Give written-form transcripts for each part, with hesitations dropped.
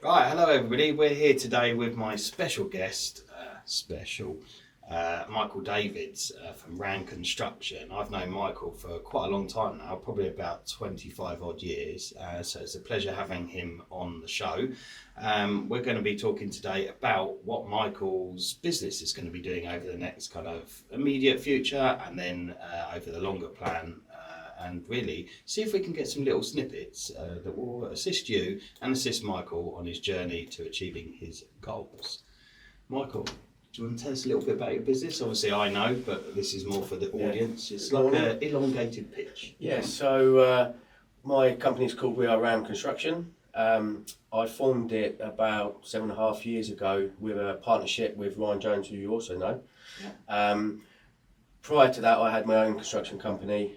Right, hello everybody. We're here today with my special guest, Michael Davids from Rand Construction. I've known Michael for quite a long time now, probably about 25 odd years, so it's a pleasure having him on the show. We're going to be talking today about what Michael's business is going to be doing over the next kind of immediate future and then over the longer plan. And really see if we can get some little snippets that will assist you and assist Michael on his journey to achieving his goals. Michael, do you want to tell us a little bit about your business? Obviously I know, but this is more for the audience. It's like an elongated pitch. Yeah, so my company's called We Are Rand Construction. I formed it about 7.5 years ago with a partnership with Ryan Jones, who you also know. Yeah. Prior to that, I had my own construction company,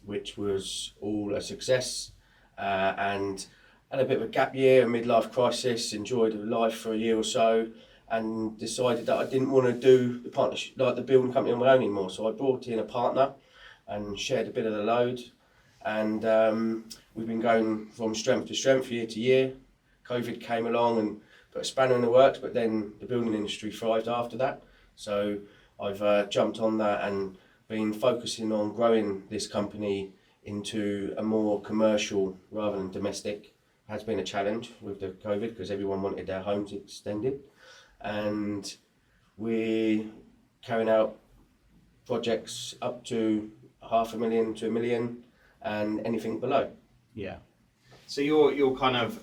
which was all a success, and had a bit of a gap year, a midlife crisis, enjoyed life for a year or so, and decided that I didn't want to do the partnership, like the building company on my own anymore. So I brought in a partner and shared a bit of the load, and we've been going from strength to strength, year to year. COVID came along and put a spanner in the works, but then the building industry thrived after that. So I've jumped on that and been focusing on growing this company into a more commercial rather than domestic. It has been a challenge with the COVID because everyone wanted their homes extended, and we're carrying out projects up to $500,000 to $1 million and anything below. Yeah. So your kind of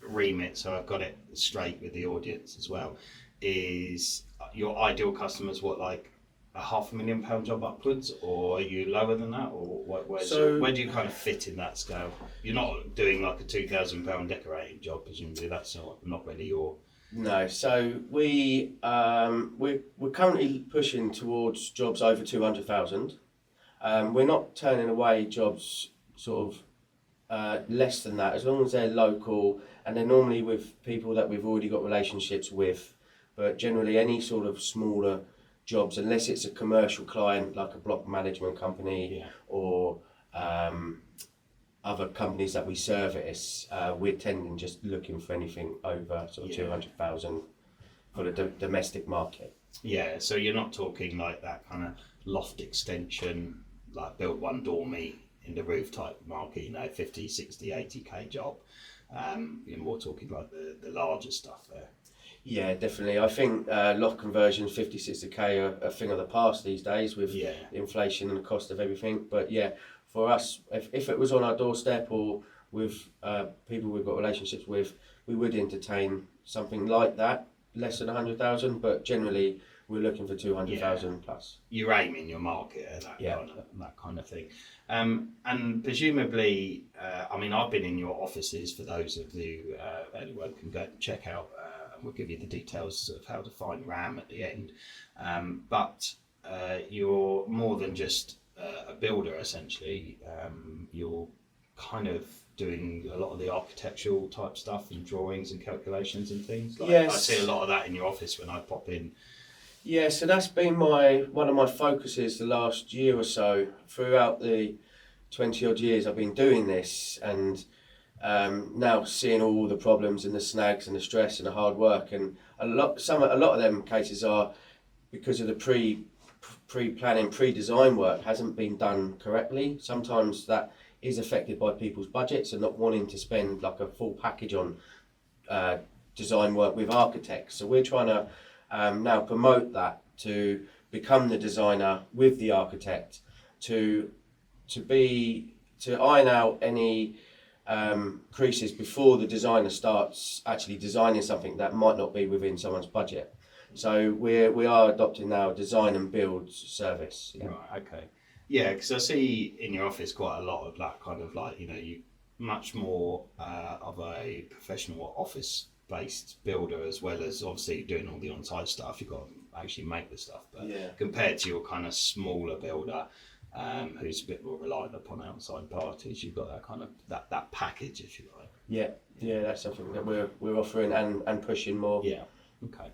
remit, so I've got it straight with the audience as well, is your ideal customers, what, like a £500,000 job upwards, or are you lower than that, or where do you kind of fit in that scale? You're not doing like a £2,000 decorating job, presumably. That's not really your. No, so we're currently pushing towards jobs over 200,000. We're not turning away jobs sort of less than that, as long as they're local and they're normally with people that we've already got relationships with. But generally any sort of smaller jobs, unless it's a commercial client like a block management company or other companies that we service, we're tending just looking for anything over sort of 200,000 for the domestic market. Yeah, so you're not talking like that kind of loft extension, like build one dormy in the roof type market, 50, 60, 80k job. You're more talking like the larger stuff there. Yeah, definitely. I think loft conversions, 50, 60k are a thing of the past these days with inflation and the cost of everything. But yeah, for us, if it was on our doorstep or with people we've got relationships with, we would entertain something like that, less than 100,000, but generally we're looking for 200,000 plus. You're aiming your market at that kind of thing. And presumably, I've been in your offices. For those of you, anyone can go and check out. We'll give you the details of how to find RAM at the end. But you're more than just a builder, essentially. You're kind of doing a lot of the architectural type stuff and drawings and calculations and things. Yes. I see a lot of that in your office when I pop in. Yeah, so that's been one of my focuses the last year or so. Throughout the 20 odd years I've been doing this, and now seeing all the problems and the snags and the stress and the hard work, and a lot of them cases are because of the pre-planning, pre-design work hasn't been done correctly. Sometimes that is affected by people's budgets and not wanting to spend like a full package on design work with architects. So we're trying to now promote that, to become the designer with the architect, to iron out any creases before the designer starts actually designing something that might not be within someone's budget. So we are adopting now a design and build service. Yeah. Right. Okay. Yeah, because I see in your office quite a lot of that kind of like, you much more of a professional office-based builder, as well as obviously doing all the on-site stuff. You've got to actually make the stuff. But compared to your kind of smaller builder, who's a bit more reliant upon outside parties, you've got that kind of that package, if you like. Yeah, that's something that we're offering and pushing more. Yeah. Okay.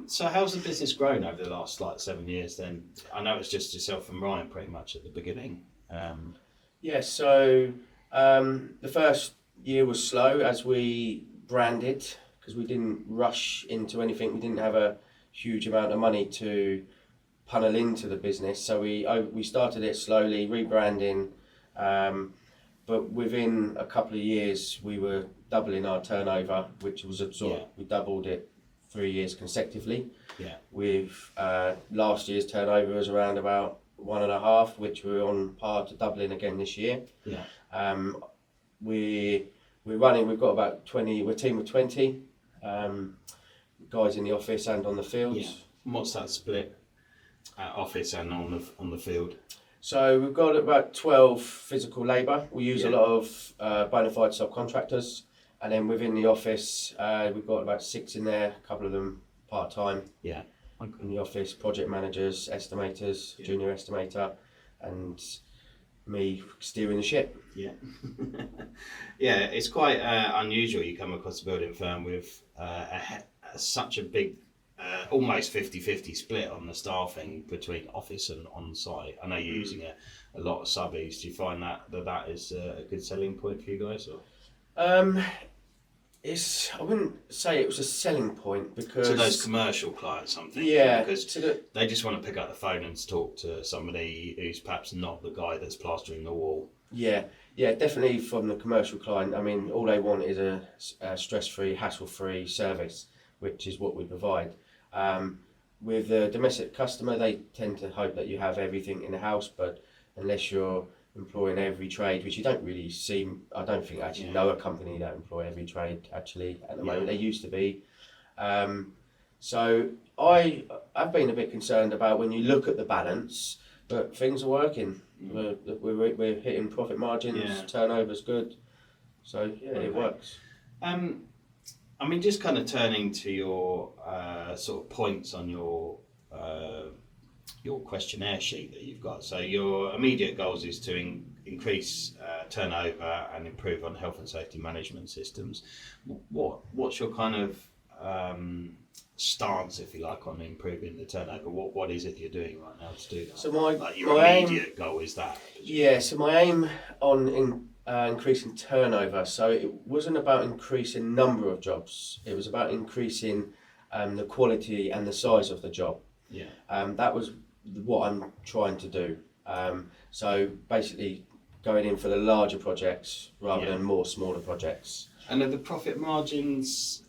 So how's the business grown over the last 7 years then? I know it's just yourself and Ryan pretty much at the beginning. So the first year was slow as we branded because we didn't rush into anything. We didn't have a huge amount of money to funnel into the business, so we started it slowly, rebranding. But within a couple of years, we were doubling our turnover, which was we doubled it 3 years consecutively. Yeah. With last year's turnover was around about 1.5, which we're on par to doubling again this year. Yeah. We're running. We've got about 20. We're a team of 20 guys in the office and on the field. Yeah. What's that split at office and on the field? So we've got about 12 physical labour. We use a lot of bona fide subcontractors, and then within the office we've got about 6 in there. A couple of them part time. Yeah. In the office, project managers, estimators, junior estimator, and me steering the ship. Yeah. Yeah, it's quite unusual you come across a building firm with such a big, almost 50-50 split on the staffing between office and on-site. I know you're using a lot of subbies. Do you find that is a good selling point for you guys? Or? I wouldn't say it was a selling point because... To those commercial clients, I'm thinking. Yeah. Because they just want to pick up the phone and talk to somebody who's perhaps not the guy that's plastering the wall. Yeah, definitely from the commercial client. I mean, all they want is a stress-free, hassle-free service, which is what we provide. With the domestic customer, they tend to hope that you have everything in the house, but unless you're employing every trade, which you don't really see, I don't think I actually know a company that employ every trade actually at the moment. They used to be. So I've been a bit concerned about when you look at the balance, but things are working. We're hitting profit margins, turnover's good, so it works. I mean, just kind of turning to your sort of points on your questionnaire sheet that you've got. So your immediate goals is to increase turnover and improve on health and safety management systems. What's your kind of stance, if you like, on improving the turnover? What is it you're doing right now to do that? So your immediate goal is that? Yeah. So my aim on increasing turnover. So it wasn't about increasing number of jobs. It was about increasing the quality and the size of the job. Yeah. That was what I'm trying to do. So basically going in for the larger projects rather than more smaller projects. And are the profit margins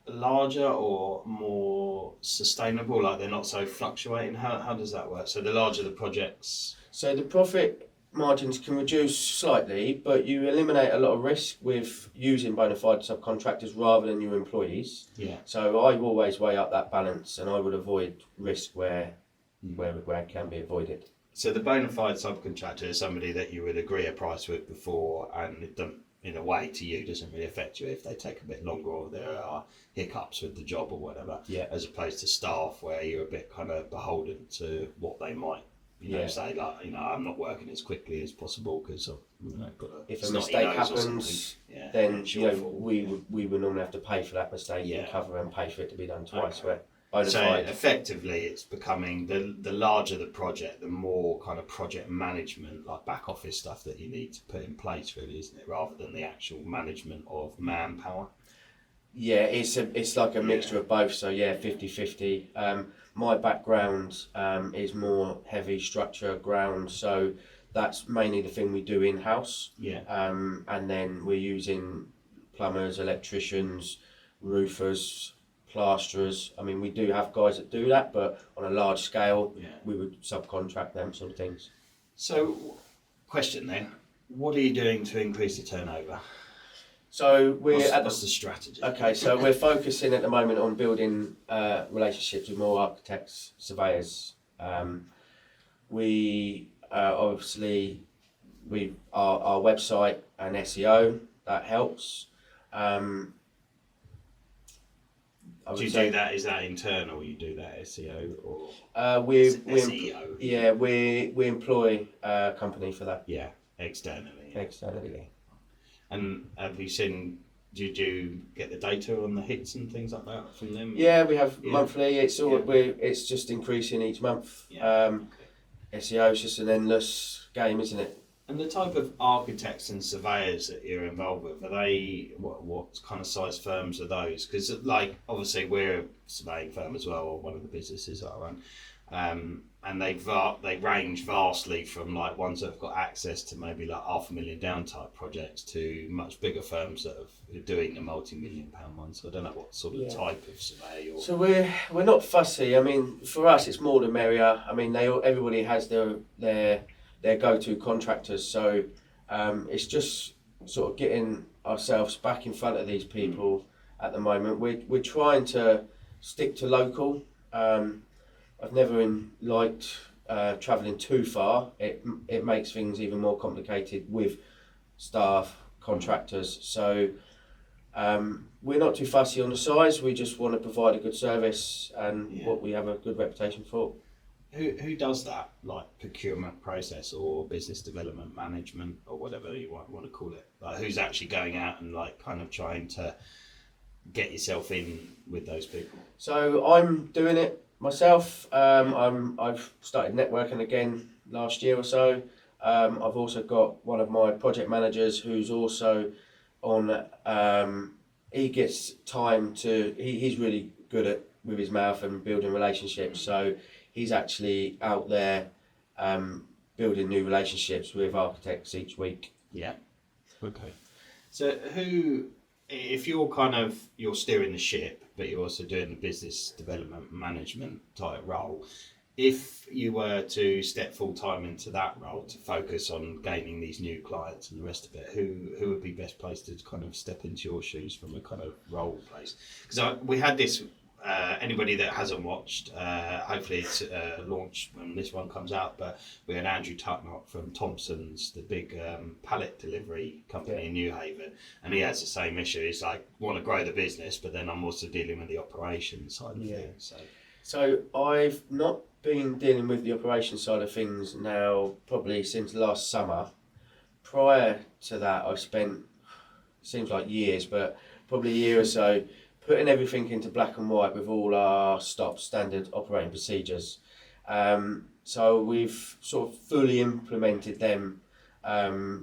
larger or more sustainable? Like they're not so fluctuating? How does that work? So the larger the projects... So the profit margins can reduce slightly, but you eliminate a lot of risk with using bona fide subcontractors rather than your employees. Yeah. So I always weigh up that balance, and I would avoid risk where it can be avoided. So the bona fide subcontractor is somebody that you would agree a price with before, and it doesn't, in a way, to you, doesn't really affect you if they take a bit longer or there are hiccups with the job or whatever. Yeah. As opposed to staff, where you're a bit kind of beholden to what they might. Say like, I'm not working as quickly as possible because I've got if a mistake happens, then we would normally have to pay for that mistake and cover and pay for it to be done twice. Okay. So effectively, it's becoming the larger the project, the more kind of project management, like back office stuff that you need to put in place, really, isn't it? Rather than the actual management of manpower. Yeah, it's like a mixture of both. So 50-50. My background is more heavy structure ground, so that's mainly the thing we do in house. Yeah. And then we're using plumbers, electricians, roofers, plasterers. I mean, we do have guys that do that, but on a large scale, we would subcontract them sort of things. So, question then: what are you doing to increase the turnover? So what's the strategy? Okay, so we're focusing at the moment on building relationships with more architects, surveyors. We obviously our website and SEO that helps. Do you do that? Is that internal? You do that SEO or SEO? Yeah, we employ a company for that. Yeah, externally. Externally. And have you seen? Did you get the data on the hits and things like that from them? Yeah, we have monthly. It's all it's just increasing each month. Yeah. SEO is just an endless game, isn't it? And the type of architects and surveyors that you're involved with, are they, what kind of size firms are those? Because like, obviously we're a surveying firm as well, or one of the businesses that I run. And they range vastly from like ones that have got access to maybe like £500,000 down type projects to much bigger firms that are doing the multi-million-pound ones. So I don't know what sort of type of survey. Or... So we're not fussy. I mean, for us, it's more the merrier. I mean, everybody has their go-to contractors. So it's just sort of getting ourselves back in front of these people at the moment. We're trying to stick to local. I've never liked travelling too far. It makes things even more complicated with staff, contractors. So we're not too fussy on the size. We just want to provide a good service and what we have a good reputation for. Who does that, like procurement process or business development management or whatever you want to call it? Like who's actually going out and like kind of trying to get yourself in with those people? So I'm doing it myself. I've started networking again last year or so. I've also got one of my project managers who's also on. He gets time to. He's really good with his mouth and building relationships. So he's actually out there building new relationships with architects each week. Yeah. Okay. So if you're steering the ship, but you're also doing the business development management type role, if you were to step full time into that role to focus on gaining these new clients and the rest of it, who would be best placed to kind of step into your shoes from a kind of role place? Because we had this. Anybody that hasn't watched, hopefully it's launched when this one comes out, but we had Andrew Tutnock from Thompson's, the big pallet delivery company in New Haven, and he has the same issue. He's like, want to grow the business, but then I'm also dealing with the operations side of things. So I've not been dealing with the operations side of things now probably since last summer. Prior to that, I spent, seems like years, but probably a year or so, putting everything into black and white with all our standard operating procedures. So we've sort of fully implemented them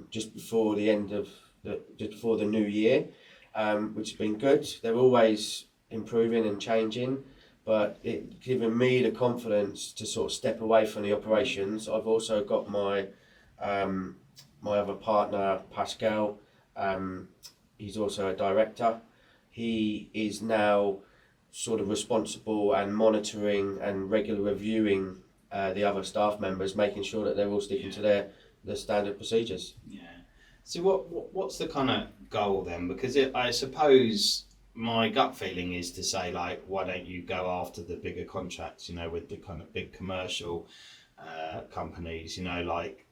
just before the new year, which has been good. They're always improving and changing, but it's given me the confidence to sort of step away from the operations. I've also got my other partner, Pascal. He's also a director. He is now sort of responsible and monitoring and regularly reviewing the other staff members, making sure that they're all sticking to their standard procedures. Yeah. So what's the kind of goal then? Because I suppose my gut feeling is to say, like, why don't you go after the bigger contracts, with the kind of big commercial companies, like,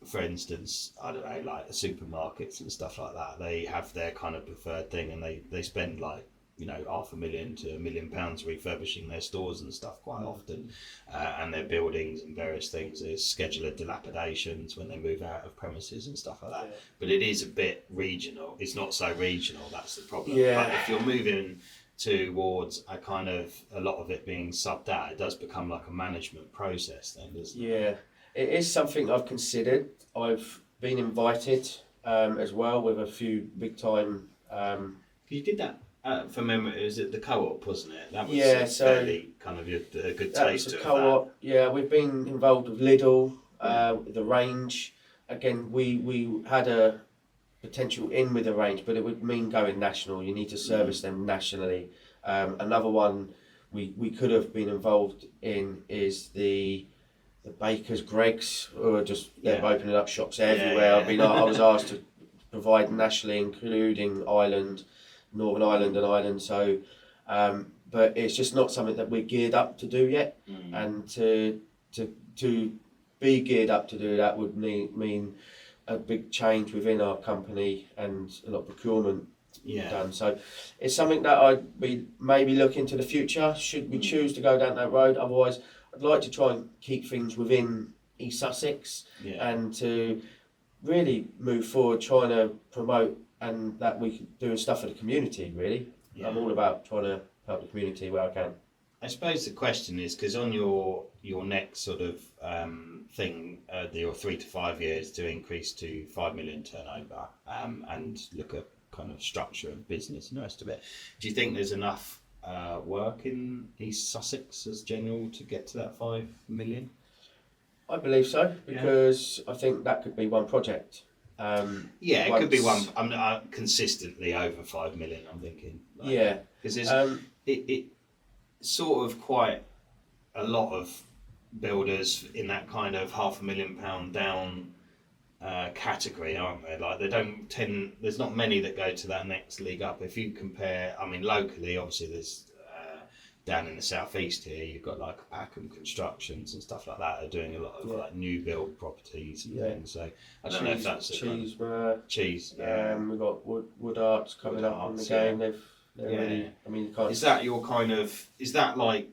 for instance, I don't know, like the supermarkets and stuff like that. They have their kind of preferred thing, and they spend like, £500,000 to £1 million refurbishing their stores and stuff quite often, and their buildings and various things. There's scheduler dilapidations when they move out of premises and stuff like that. Yeah. But it is a bit regional. It's not so regional. That's the problem. Yeah. But if you're moving towards a lot of it being subbed out, it does become like a management process then, doesn't it? Yeah, it is something I've considered. I've been invited as well with a few big time. You did that for memory. Was it the co-op, wasn't it? That was fairly kind of a good taste of co-op. That. Yeah, we've been involved with Lidl, the range. Again, we had a potential in with the range, but it would mean going national. You need to service them nationally. Another one we could have been involved in is the Bakers, Greggs, who are just opening up shops everywhere. I was asked to provide nationally, including Northern Ireland and Ireland. So, but it's just not something that we're geared up to do yet. And to be geared up to do that would mean a big change within our company and a lot of procurement done. So it's something that I'd be maybe look into the future should we choose to go down that road. Otherwise, I'd like to try and keep things within East Sussex and to really move forward, trying to promote and that we can do stuff for the community. Really, I'm all about trying to help the community where I can. I suppose the question is, because on your next sort of thing, your 3 to 5 years to increase to 5 million turnover, and look at kind of structure of business and the rest of it. Do you think there's enough work in East Sussex as general to get to that 5 million? I believe so, because I think that could be one project. It could be one. I'm consistently over 5 million. I'm thinking. Because it's sort of quite a lot of builders in that kind of £500,000 down category, aren't there? Like they don't tend. There's not many that go to that next league up. If you compare, I mean, locally, obviously there's down in the southeast here, you've got like Packham Constructions and stuff like that. Are doing a lot of like new build properties and things. So I don't know if that's cheese. We've got Wood Arts coming up in the game. They're really. I mean, is that your kind of? Is that like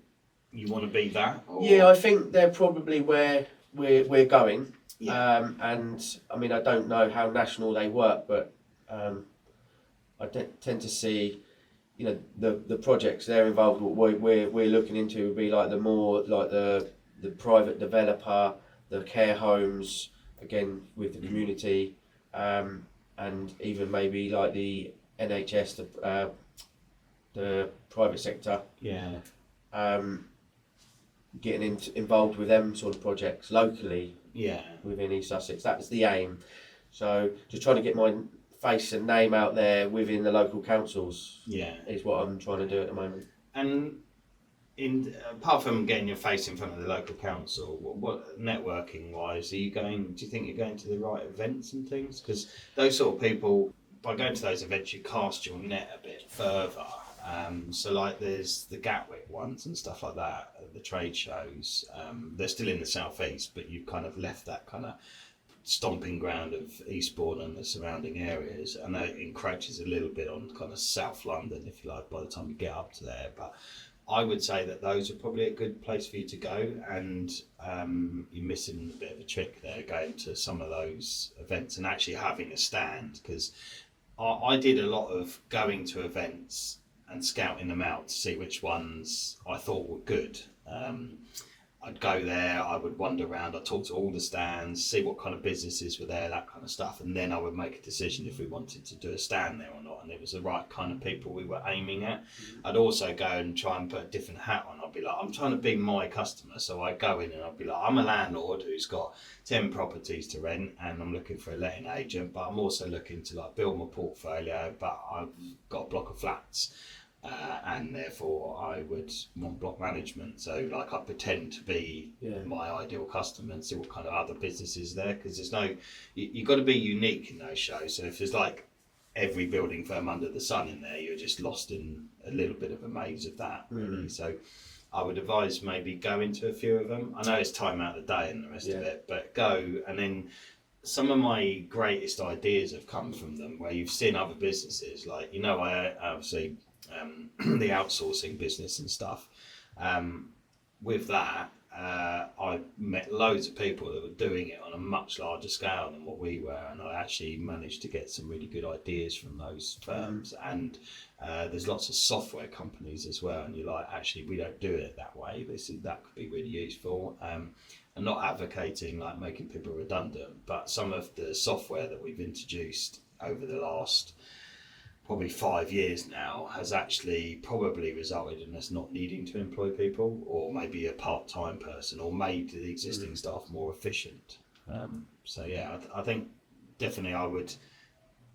you want to be that? Or? Yeah, I think they're probably where we're going. And I mean, I don't know how national they work, but I tend to see, you know, the projects they're involved with, we're looking into would be like the more like the private developer, the care homes, again with the community, and even maybe like the NHS, the private sector. Getting involved with them sort of projects locally. Within East Sussex, that's the aim. So just trying to get my face and name out there within the local councils. Is what I'm trying to do at the moment. And apart from getting your face in front of the local council, what networking wise are you going? Do you think you're going to the right events and things? Because those sort of people, by going to those events, you cast your net a bit further. So like there's the Gatwick ones and stuff like that, the trade shows. They're still in the southeast, but you've kind of left that kind of stomping ground of Eastbourne and the surrounding areas, and that encroaches a little bit on kind of South London, if you like, by the time you get up to there. But I would say that those are probably a good place for you to go, and you're missing a bit of a trick there, going to some of those events and actually having a stand, because I did a lot of going to events and scouting them out to see which ones I thought were good. I'd go there, I would wander around, I'd talk to all the stands, see what kind of businesses were there, that kind of stuff, and then I would make a decision if we wanted to do a stand there or not, and it was the right kind of people we were aiming at. I'd also go and try and put a different hat on. I'd be like, I'm trying to be my customer, so I'd go in and I'd be like, I'm a landlord who's got 10 properties to rent and I'm looking for a letting agent, but I'm also looking to like build my portfolio, but I've got a block of flats. And therefore I would want block management, so like I pretend to be my ideal customer and see what kind of other businesses there, because there's no, you've got to be unique in those shows. So if there's like every building firm under the sun in there, you're just lost in a little bit of a maze of that, really. So I would advise maybe going to a few of them. I know it's time out of the day and the rest of it, but go. And then some of my greatest ideas have come from them, where you've seen other businesses, like, you know, I obviously the outsourcing business and stuff. With that, I met loads of people that were doing it on a much larger scale than what we were, and I actually managed to get some really good ideas from those firms. And there's lots of software companies as well, and you're like, actually, we don't do it that way. That could be really useful. I'm not advocating like making people redundant, but some of the software that we've introduced over the last probably 5 years now has actually probably resulted in us not needing to employ people, or maybe a part-time person, or made the existing staff more efficient. So yeah, I think definitely I would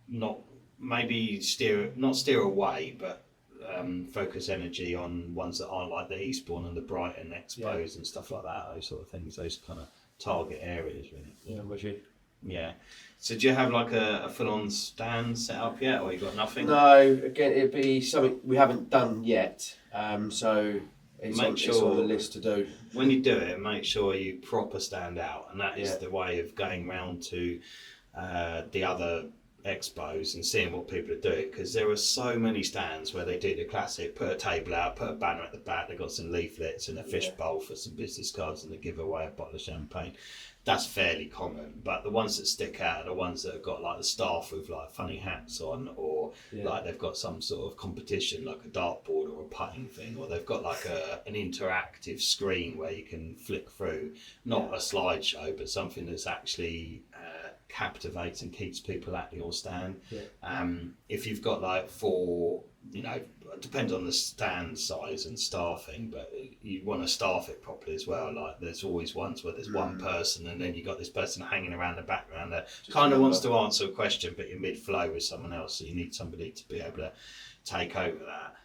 not steer away, but focus energy on ones that are like the Eastbourne and the Brighton Expos and stuff like that, those sort of things, those kind of target areas, really. Yeah, I'm with you. Yeah. So do you have like a full-on stand set up yet, or you got nothing? No, again, it'd be something we haven't done yet. So it's on the list to do. When you do it, make sure you proper stand out, and that is the way of going round to the other expos and seeing what people are doing, because there are so many stands where they do the classic, put a table out, put a banner at the back, they've got some leaflets and a fish bowl for some business cards, and they give away a bottle of champagne. That's fairly common, but the ones that stick out are the ones that have got like the staff with like funny hats on, or like they've got some sort of competition like a dartboard or a putting thing, or they've got like an interactive screen where you can flick through, not a slideshow, but something that's actually captivates and keeps people at your stand. If you've got like 4, you know, it depends on the stand size and staffing, but you want to staff it properly as well. Like there's always ones where there's one person and then you got this person hanging around the background that kind of wants to answer a question, but you're mid-flow with someone else, so you need somebody to be able to take over that.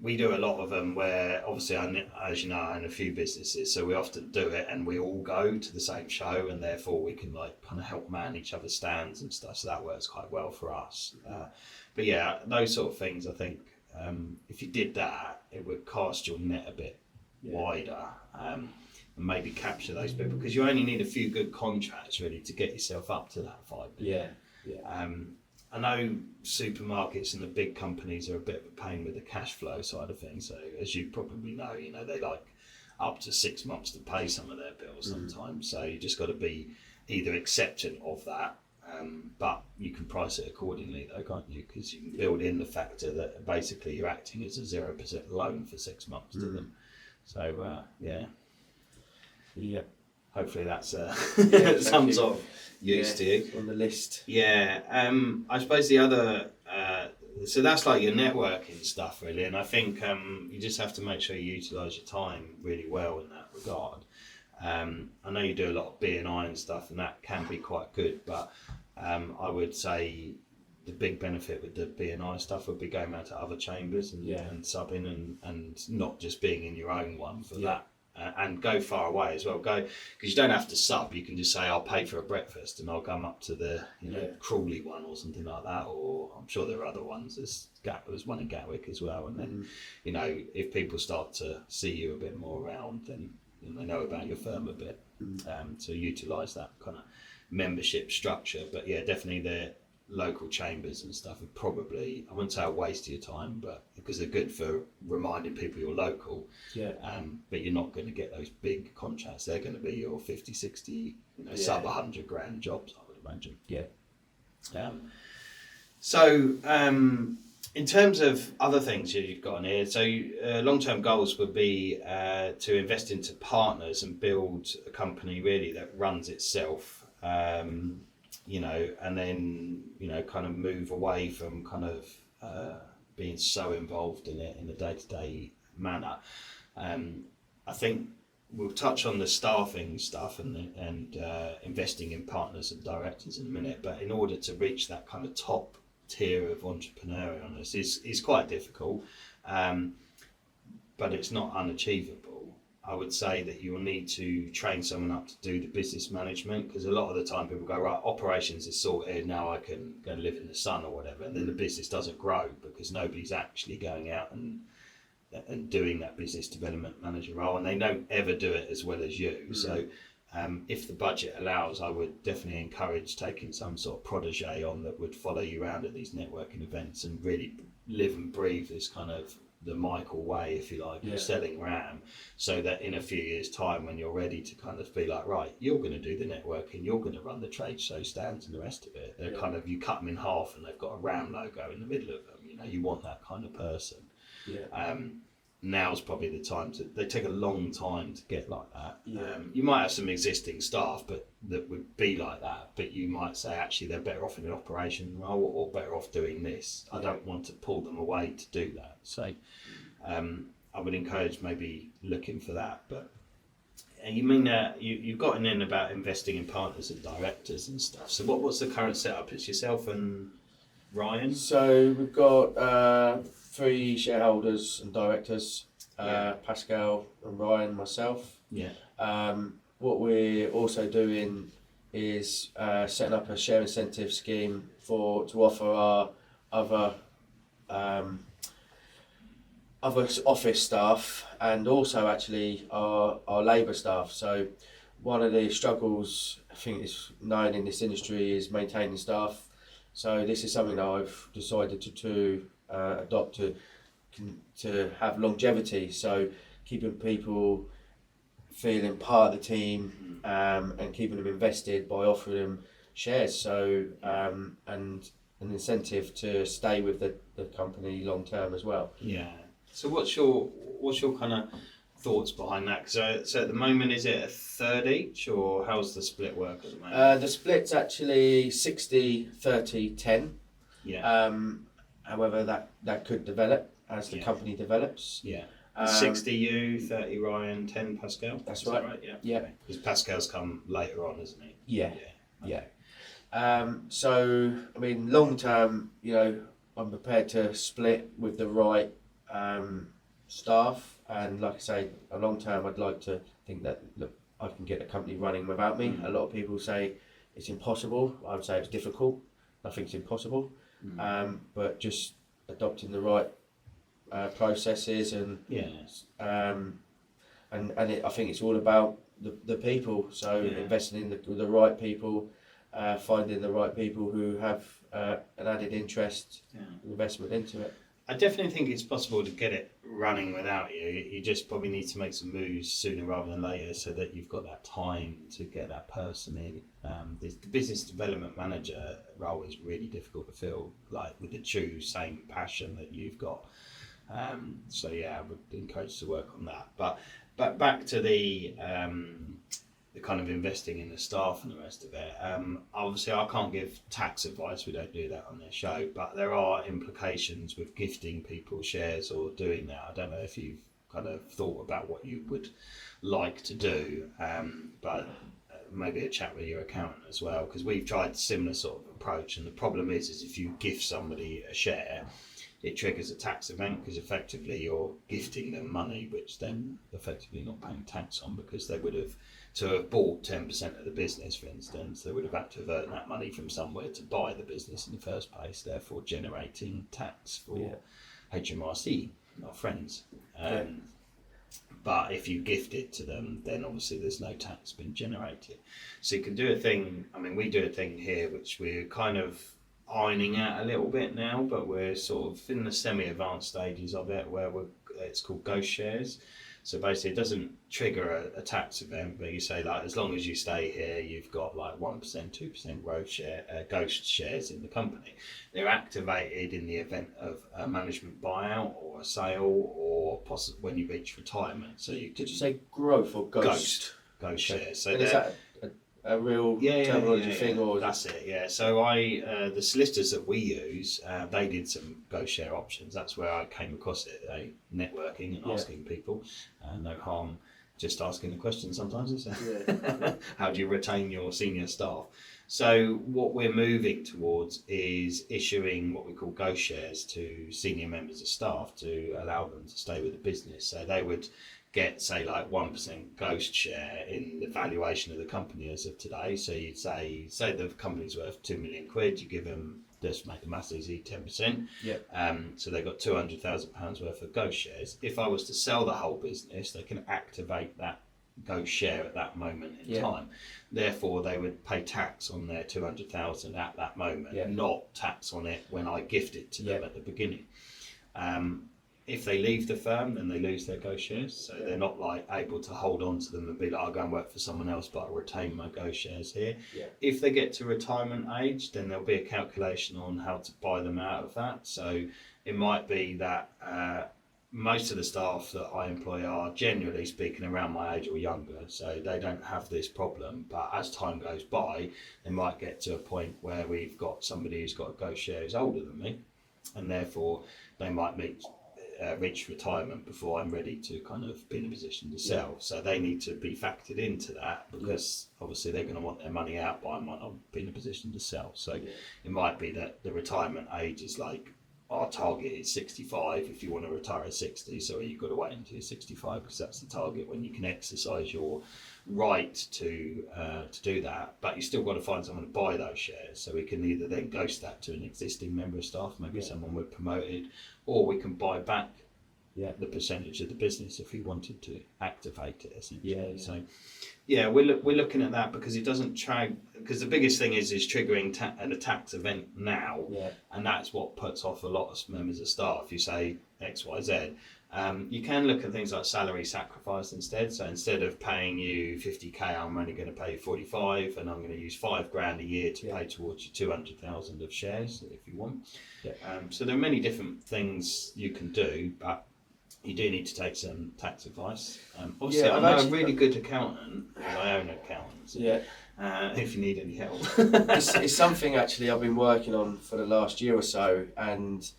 We do a lot of them where, obviously, as you know, I own a few businesses, so we often do it and we all go to the same show, and therefore we can like kind of help man each other's stands and stuff, so that works quite well for us. But yeah, those sort of things, I think, if you did that, it would cast your net a bit wider, and maybe capture those people, because you only need a few good contracts really to get yourself up to that 5 million. I know supermarkets and the big companies are a bit of a pain with the cash flow side of things. So as you probably know, you know, they like up to 6 months to pay some of their bills sometimes. So you just got to be either acceptant of that, but you can price it accordingly though, can't you? Because you can build in the factor that basically you're acting as a 0% loan for 6 months to them. So hopefully that's some sort of use to you. On the list. I suppose the other, so that's like your networking stuff really, and I think you just have to make sure you utilise your time really well in that regard. I know you do a lot of B&I and stuff, and that can be quite good, but I would say the big benefit with the B&I stuff would be going out to other chambers and subbing and not just being in your own one for that. And go far away as well. Go, because you don't have to sub. You can just say, "I'll pay for a breakfast, and I'll come up to the Crawley one or something like that." Or I'm sure there are other ones. There's one in Gatwick as well. And then, you know, if people start to see you a bit more around, then they know about your firm a bit. So utilise that kind of membership structure. But yeah, definitely the local chambers and stuff are probably, I wouldn't say a waste of your time, but because they're good for reminding people you're local. But you're not going to get those big contracts. They're going to be your 50, 60, sub 100 grand jobs, I would imagine. In terms of other things you've got on here, so long-term goals would be to invest into partners and build a company really that runs itself. And then, kind of move away from kind of being so involved in it in a day-to-day manner. I think we'll touch on the staffing stuff and investing in partners and directors in a minute, but in order to reach that kind of top tier of entrepreneurialness is quite difficult, but it's not unachievable. I would say that you'll need to train someone up to do the business management, because a lot of the time people go, right, operations is sorted, now I can go live in the sun or whatever, and then the business doesn't grow because nobody's actually going out and doing that business development manager role, and they don't ever do it as well as you. So if the budget allows, I would definitely encourage taking some sort of protege on that would follow you around at these networking events and really live and breathe this kind of the Michael way, if you like, of selling RAM, so that in a few years' time, when you're ready to kind of be like, right, you're going to do the networking, you're going to run the trade show stands and the rest of it. They're kind of, you cut them in half and they've got a RAM logo in the middle of them. You want that kind of person. Now's probably the time they take a long time to get like that. You might have some existing staff but that would be like that, but you might say actually they're better off in an operation role or better off doing this. I don't want to pull them away to do that. So I would encourage maybe looking for that. But you mean you've gotten in about investing in partners and directors and stuff. So what's the current setup? It's yourself and Ryan? So we've got 3 shareholders and directors, Pascal and Ryan, myself. What we're also doing is setting up a share incentive scheme to offer our other office staff and also actually our labour staff. So one of the struggles I think is known in this industry is maintaining staff. So this is something that I've decided to adopt to have longevity. So keeping people feeling part of the team and keeping them invested by offering them shares. So and an incentive to stay with the company long term as well. Yeah. So what's your kind of thoughts behind that? So at the moment, is it a third each, or how's the split work at the moment? The split's actually 60, 30, 10. Yeah. However, that could develop as the company develops. Yeah. 60 you, 30 Ryan, 10 Pascal. That's right. Yeah. Yeah. Because Pascal's come later on, isn't he? Yeah. So I mean, long term, I'm prepared to split with the right staff, and like I say, a long term, I'd like to think that I can get the company running without me. A lot of people say it's impossible. I would say it's difficult. Nothing's impossible, but just adopting the right processes and I think it's all about the people. So investing in the right people, finding the right people who have an added interest, investment into it. I definitely think it's possible to get it running without you. You just probably need to make some moves sooner rather than later so that you've got that time to get that person in. The business development manager role is really difficult to fill, like with the true same passion that you've got. So yeah, I would encourage to work on that. But back to the kind of investing in the staff and the rest of it. Obviously, I can't give tax advice. We don't do that on this show. But there are implications with gifting people shares or doing that. I don't know if you've kind of thought about what you would like to do, but maybe a chat with your accountant as well, because we've tried a similar sort of approach. And the problem is if you gift somebody a share, it triggers a tax event because effectively you're gifting them money, which then effectively not paying tax on, because they would have, to have bought 10% of the business, for instance, they would have had to have earned that money from somewhere to buy the business in the first place, therefore generating tax for HMRC, our friends. But if you gift it to them, then obviously there's no tax being generated. So you can do a thing, I mean, we do a thing here which we're kind of ironing out a little bit now, but we're sort of in the semi-advanced stages of it, where it's called ghost shares. So basically it doesn't trigger a tax event, but you say, like, as long as you stay here, you've got like 1%, 2% ghost shares in the company. They're activated in the event of a management buyout or a sale, or possibly when you reach retirement. So did you say growth or ghost? Ghost shares. So is that a real terminology thing, or that's it? Yeah. So the solicitors that we use, they did some ghost share options. That's where I came across it. Networking and asking people. No harm just asking the question sometimes, is there? How do you retain your senior staff? So what we're moving towards is issuing what we call ghost shares to senior members of staff to allow them to stay with the business. So they would get, say, like 1% ghost share in the valuation of the company as of today. So you'd say the company's worth £2 million, you give them, just make the maths easy, 10%. So they've got £200,000 worth of ghost shares. If I was to sell the whole business, they can activate that ghost share at that moment in time. Therefore, they would pay tax on their 200,000 at that moment, not tax on it when I gift it to them at the beginning. If they leave the firm, then they lose their ghost shares. So they're not like able to hold on to them and be like, I'll go and work for someone else, but I'll retain my ghost shares here. If they get to retirement age, then there'll be a calculation on how to buy them out of that. So it might be that most of the staff that I employ are, generally speaking, around my age or younger, so they don't have this problem. But as time goes by, they might get to a point where we've got somebody who's got a ghost share who's older than me, and therefore they might reach retirement before I'm ready to kind of be in a position to sell. So they need to be factored into that, because obviously they're going to want their money out, but I might not be in a position to sell. So it might be that the retirement age is like, our target is 65 if you want to retire at 60, so you've got to wait until you're 65, because that's the target when you can exercise your right to do that. But you still got to find someone to buy those shares, so we can either then ghost that to an existing member of staff, maybe someone we've promoted, or we can buy back the percentage of the business if we wanted to activate it, essentially. So Yeah, we're looking at that because it doesn't because the biggest thing is triggering a tax event now, and that's what puts off a lot of members of staff. You say X, Y, Z. You can look at things like salary sacrifice instead. So instead of paying you 50k, I'm only going to pay you 45, and I'm going to use $5,000 a year to pay towards your 200,000 of shares if you want. So there are many different things you can do, but you do need to take some tax advice. Obviously, I'm a really good accountant, because I own accountants. If you need any help. It's something actually I've been working on for the last year or so, and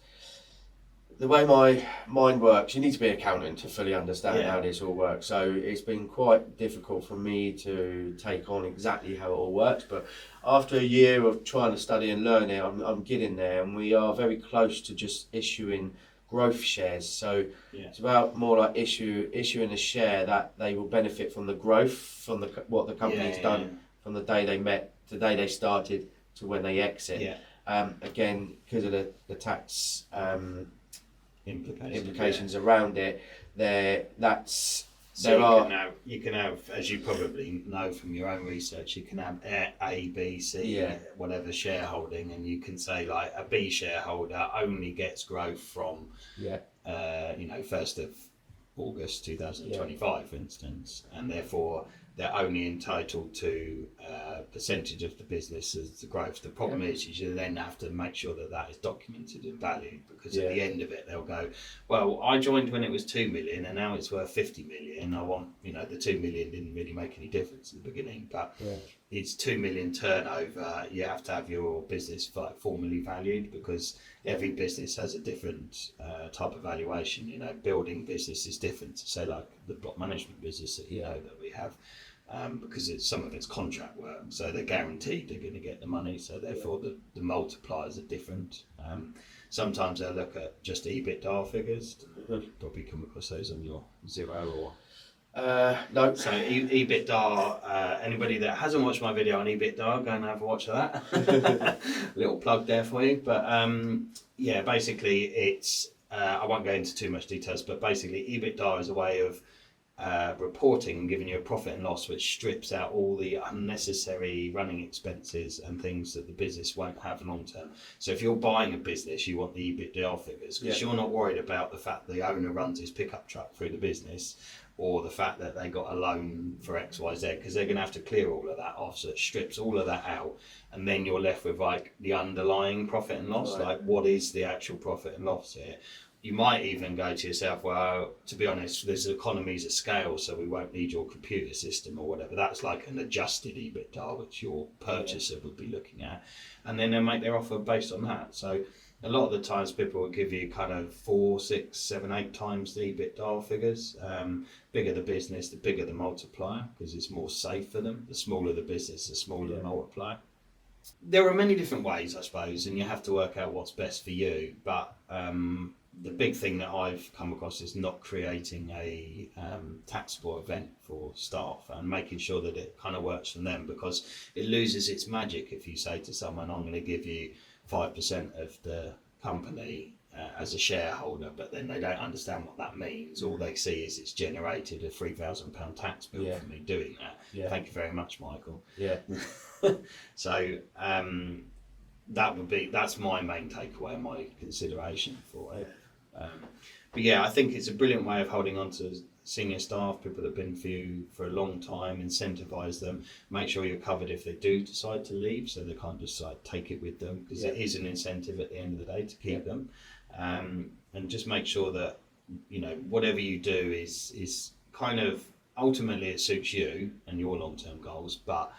the way my mind works, you need to be an accountant to fully understand how this all works. So it's been quite difficult for me to take on exactly how it all works. But after a year of trying to study and learn it, I'm getting there, and we are very close to just issuing growth shares. So it's about more like issuing a share that they will benefit from the growth from what the company's done from the day they met to the day they started to when they exit. Again, because of the tax implications around it, you can have, as you probably know from your own research, you can have A, B, C, whatever shareholding, and you can say like a B shareholder only gets growth from 1st of August 2025, for instance, and therefore they're only entitled to a percentage of the business as the growth. The problem is you then have to make sure that is documented and valued, because at the end of it they'll go, well, I joined when it was 2 million and now it's worth 50 million. I want, the 2 million didn't really make any difference at the beginning, but it's 2 million turnover. You have to have your business formally valued, because every business has a different type of valuation. Building business is different to say like the block management business that that we have. Because some of it's contract work, so they're guaranteed they're going to get the money, so therefore the multipliers are different. Sometimes they'll look at just EBITDA figures. Probably come across those on your Zero or... No. So EBITDA, anybody that hasn't watched my video on EBITDA, go and have a watch of that. Little plug there for you. But basically it's, I won't go into too much details, but basically EBITDA is a way of reporting and giving you a profit and loss, which strips out all the unnecessary running expenses and things that the business won't have long term. So if you're buying a business, you want the EBITDA figures, because you're not worried about the fact the owner runs his pickup truck through the business, or the fact that they got a loan for XYZ, because they're going to have to clear all of that off. So it strips all of that out, and then you're left with like the underlying profit and loss, like what is the actual profit and loss here. You might even go to yourself, well, to be honest, there's economies of scale, so we won't need your computer system or whatever. That's like an adjusted EBITDA, which your purchaser would be looking at. And then they'll make their offer based on that. So a lot of the times people will give you kind of 4, 6, 7, 8 times the EBITDA figures. Bigger the business, the bigger the multiplier, because it's more safe for them. The smaller the business, the smaller the multiplier. There are many different ways, I suppose, and you have to work out what's best for you. But the big thing that I've come across is not creating a taxable event for staff and making sure that it kind of works for them, because it loses its magic if you say to someone, I'm going to give you 5% of the company as a shareholder, but then they don't understand what that means. All they see is it's generated a £3,000 tax bill for me doing that. Thank you very much, Michael. So that's my main takeaway and my consideration for it. But I think it's a brilliant way of holding on to senior staff, people that have been for you for a long time. Incentivise them, make sure you're covered if they do decide to leave, so they can't just take it with them, because it is an incentive at the end of the day to keep them. And just make sure that whatever you do is kind of, ultimately it suits you and your long-term goals, but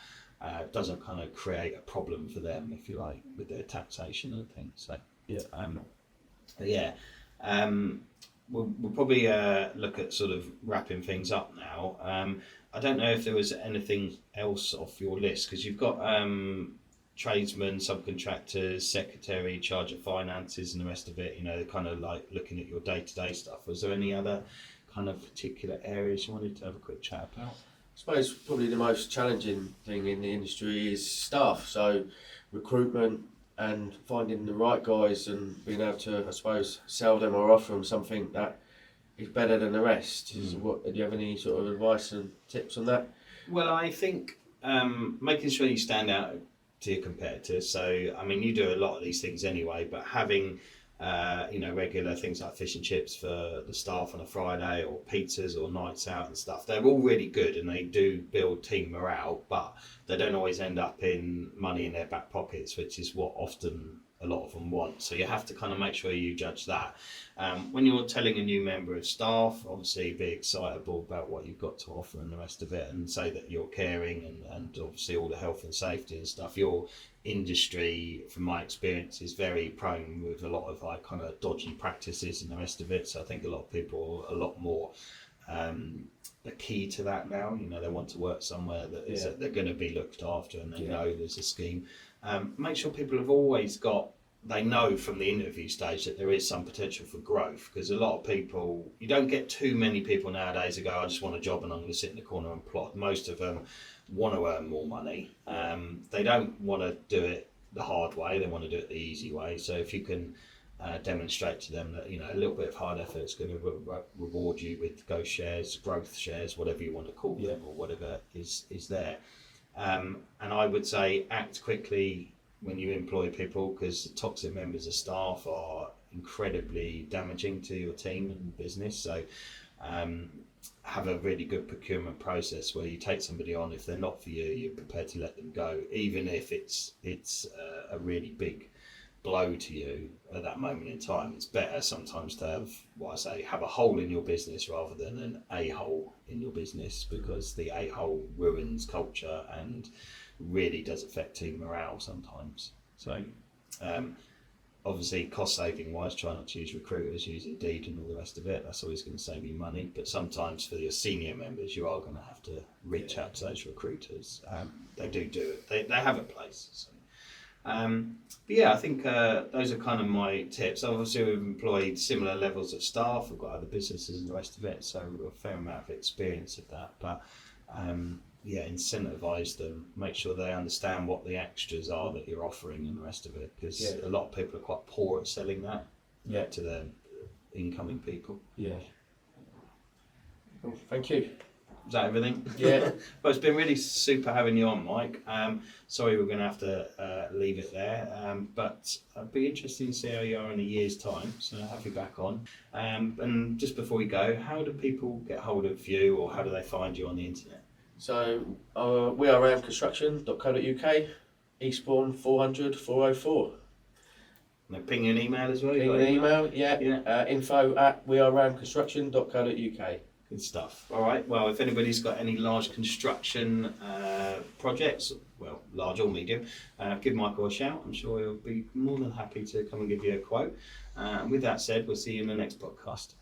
doesn't kind of create a problem for them, if you like, with their taxation and things. So we'll probably look at sort of wrapping things up now. I don't know if there was anything else off your list, because you've got tradesmen, subcontractors, secretary, charge of finances and the rest of it, kind of like looking at your day-to-day stuff. Was there any other kind of particular areas you wanted to have a quick chat about? I suppose probably the most challenging thing in the industry is staff. So recruitment and finding the right guys and being able to, I suppose, sell them or offer them something that is better than the rest. Do you have any sort of advice and tips on that? Well, I think making sure you stand out to your competitors. So, I mean, you do a lot of these things anyway, but having regular things like fish and chips for the staff on a Friday, or pizzas or nights out and stuff, they're all really good and they do build team morale, but they don't always end up in money in their back pockets, which is what often a lot of them want. So you have to kind of make sure you judge that. When you're telling a new member of staff, obviously be excitable about what you've got to offer and the rest of it, and say that you're caring, and obviously all the health and safety and stuff. Your industry, from my experience, is very prone with a lot of like kind of dodgy practices and the rest of it. So I think a lot of people are a lot more are key to that now. They want to work somewhere that they're going to be looked after, and they know there's a scheme. Make sure people have always they know from the interview stage that there is some potential for growth, because a lot of people, you don't get too many people nowadays that go, I just want a job and I'm going to sit in the corner and plot. Most of them want to earn more money. They don't want to do it the hard way, they want to do it the easy way. So if you can demonstrate to them that a little bit of hard effort is going to reward you with growth shares, whatever you want to call them, or whatever is there. And I would say act quickly when you employ people, because toxic members of staff are incredibly damaging to your team and business. So have a really good procurement process where you take somebody on. If they're not for you, you're prepared to let them go, even if it's a really big blow to you at that moment in time. It's better sometimes to have a hole in your business rather than an a-hole in your business, because the a-hole ruins culture and really does affect team morale sometimes. So obviously cost saving wise, try not to use recruiters, use Indeed and all the rest of it. That's always going to save you money, but sometimes for your senior members you are going to have to reach out to those recruiters. They do it, they have a place. So but yeah, I think those are kind of my tips. Obviously we've employed similar levels of staff, we've got other businesses and the rest of it, so we've got a fair amount of experience of that. But incentivize them, make sure they understand what the extras are that you're offering and the rest of it, because a lot of people are quite poor at selling that to their incoming people. Thank you. Is that everything? Yeah. Well, it's been really super having you on, Mike. Sorry we're going to have to leave it there, but I'd be interested to see how you are in a year's time, so I'll have you back on. And just before we go, how do people get hold of you, or how do they find you on the internet? So we are aroundconstruction.co.uk, Eastbourne 400 404. And they ping you an email as well? Ping an email, info@wearearoundconstruction.co.uk. Good stuff. All right. Well, if anybody's got any large construction projects, well, large or medium, give Michael a shout. I'm sure he'll be more than happy to come and give you a quote. And with that said, we'll see you in the next podcast.